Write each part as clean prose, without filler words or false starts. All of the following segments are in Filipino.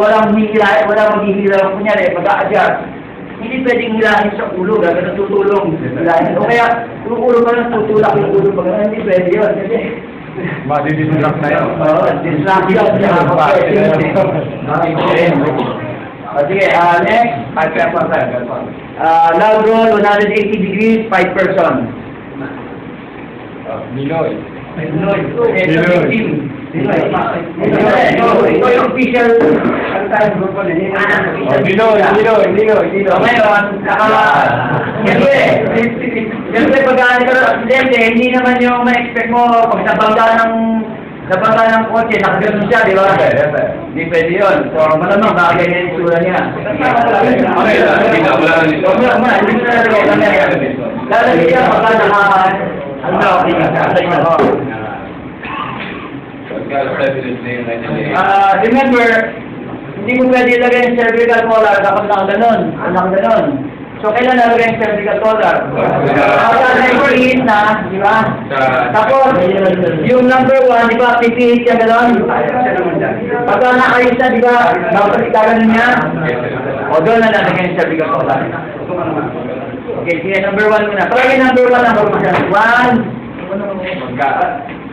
walang maghihilahin. Kunyari, mag-a-adjust. Hindi pwedeng hilahin sa ulo, gagawin tutulong. Hilahin. O kaya, yung ulo pa lang tutulak yung ulo pa lang. Hindi pwede yun. Kasi, Madi-distract na yun. oo, distraction. Sige, next. Loud roll, 180 degrees, 5 person. Niloy. Pinoy. Pinoy. Ito yung official ang tayo grupo na nila. Niloy. Ngayon, siyempre pag-aani ka ng aksidente, hindi naman yung ma-expect mo pag nabangga ng kotse, nakagano'n siya, di ba? Hindi pwede yun. So, malamang nakaganyan yung sura niya. Lalagay siya pagka remember, hindi mo pwede ilagay yung cervical collar kapag nakaganon. So, kailan nalagay yung cervical collar? Kapag na-hit na, di ba? Tapos, yung number 1, di ba, pipihit siya ganon? Pagka nakayos na, di ba, nakapagkaganon niya? O, doon na nalagay yung cervical collar. Okay, sige, number 1 muna. Palagay number 1 ang barusan. 1.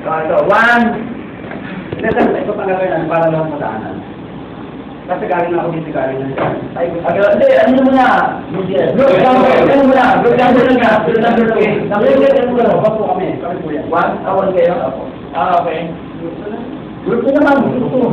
So, 1. Ito palagay lang para lang madaanan. Kasi galing na ako dito galing na siya. Hindi, ano muna? Group number na. Number 2. Bago kami po yan. 1? Awan kayo? Okay. Group na naman. Group 2.